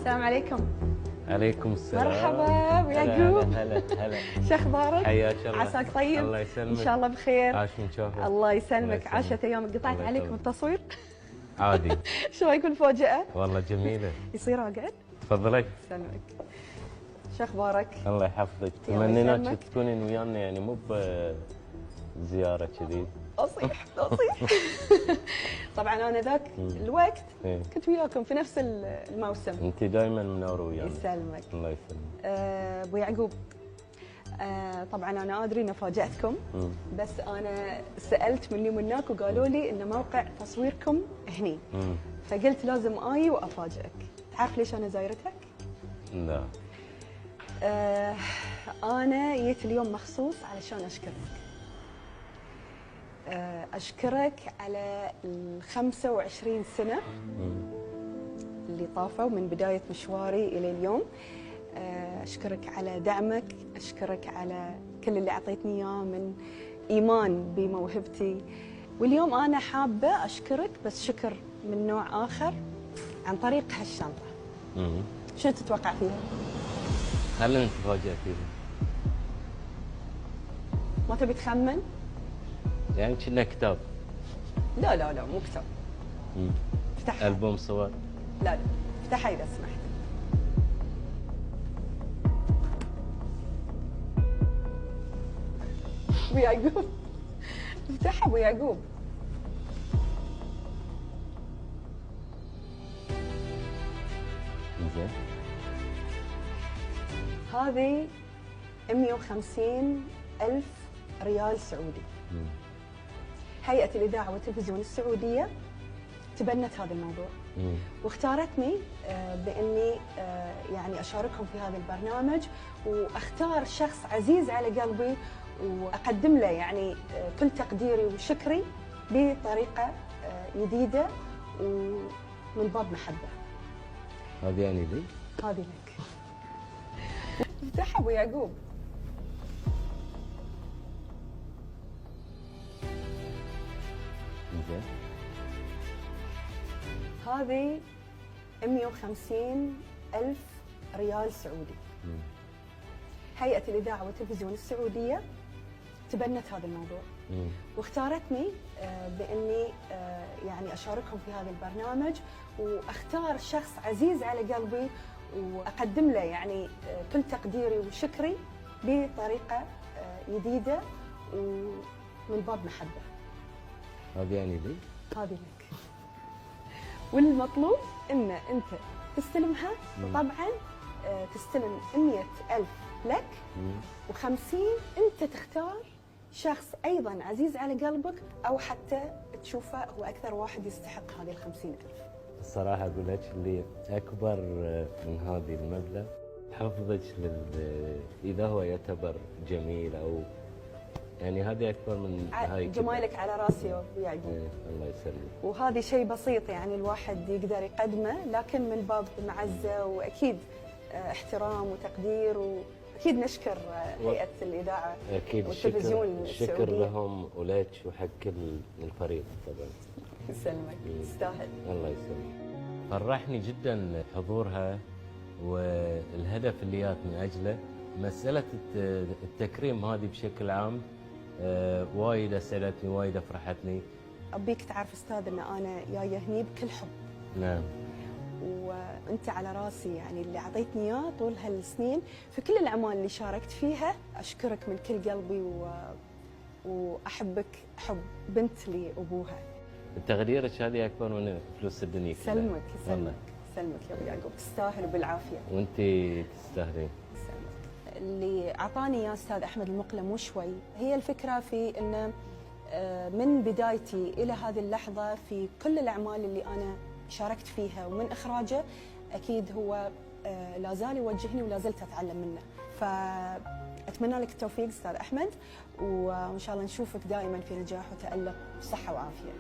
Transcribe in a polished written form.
السلام عليكم. عليكم السلام. مرحبا ابو يعقوب. هلا هلا. شو اخبارك؟ حياك الله. عساك طيب؟ الله يسلمك. ان شاء الله بخير. عاش من شافك. الله يسلمك. عاشت ايام قطعت عليكم التصوير. عادي. شو رايك بالمفاجأة؟ والله جميلة. يصير اقعد؟ تفضلي. يسلمك. شو اخبارك؟ الله يحفظك. الله تمنينا يسلمك. تكونين ويانا يعني مو بزيارة كذي. اصيح اصيح. طبعا انا ذاك الوقت إيه. كنت وياكم في نفس الموسم. انت دائما منوره ويانا. يسلمك. الله يسلمك. ابو يعقوب، طبعا انا ادري ان فاجاتكم، بس انا سالت مني ومناك وقالوا لي ان موقع تصويركم هني، فقلت لازم اجي وافاجئك. تعرف ليش انا زايرتك؟ لا. انا جيت اليوم مخصوص علشان اشكرك. اشكرك على ال 25 سنه اللي طافوا من بدايه مشواري الى اليوم. اشكرك على دعمك، اشكرك على كل اللي اعطيتني اياه من ايمان بموهبتي. واليوم انا حابه اشكرك بس شكر من نوع اخر عن طريق هالشنطه. شنو تتوقع فيها؟ خلينا نتفاجئ فيها. ما تبي تخمن؟ يعني كنا كتاب. لا لا لا مو كتاب. افتحها. ألبوم صور. لا لا افتحها اذا سمحت. ابو يعقوب افتحها ابو يعقوب. زين. هذه 150,000 ريال سعودي. هيئة الإذاعة والتلفزيون السعودية تبنت هذا الموضوع واختارتني بإني يعني أشاركهم في هذا البرنامج، وأختار شخص عزيز على قلبي وأقدم له يعني كل تقديري وشكري بطريقة جديدة ومن باب محبة. هذه يعني لي؟ هذه لك. افتحها ابو يعقوب. زين. هذه 150,000 ريال سعودي. هيئة الإذاعة والتلفزيون السعودية تبنت هذا الموضوع واختارتني بإني يعني أشاركهم في هذا البرنامج، وأختار شخص عزيز على قلبي وأقدم له يعني كل تقديري وشكري بطريقة جديدة ومن باب محبة. هذه يعني لي؟ هذه لك. والمطلوب ان انت تستلمها، وطبعا تستلم 100,000 لك و50 انت تختار شخص ايضا عزيز على قلبك او حتى تشوفه هو اكثر واحد يستحق هذه ال 50,000. الصراحة أقول لك اللي أكبر من هذه المبلغ حفظك إذا هو يعتبر جميل أو يعني هذه أكبر من هاي. جمالك على راسي يا أبو يعقوب. الله يسلمك. وهذه شيء بسيط يعني الواحد يقدر يقدمه، لكن من باب معزة وأكيد احترام وتقدير، وأكيد نشكر هيئة الإذاعة أكيد والتلفزيون الشكر السعودية. لهم ولك وحق كل الفريق طبعا. يسلمك. تستاهل. الله يسلمك. فرحني جدا حضورها والهدف اللي جات من أجله. مسألة التكريم هذه بشكل عام وايد اسعدتني، وايد افرحتني. ابيك تعرف استاذ ان انا جايه هني بكل حب. نعم. وانت على راسي يعني اللي اعطيتني اياه طول هالسنين في كل الاعمال اللي شاركت فيها. اشكرك من كل قلبي واحبك حب بنت لابوها. تقديرك هذه اكبر من فلوس الدنيا كلها. يسلمك يسلمك يسلمك يا ابو يعقوب، تستاهل وبالعافيه. وانت تستاهلين. اللي اعطاني اياه استاذ احمد المقله مو شوي، هي الفكره في انه من بدايتي الى هذه اللحظه في كل الاعمال اللي انا شاركت فيها ومن اخراجه اكيد هو لا زال يوجهني ولا زلت اتعلم منه. فاتمنى لك التوفيق استاذ احمد، وان شاء الله نشوفك دائما في نجاح وتالق وصحه وعافيه.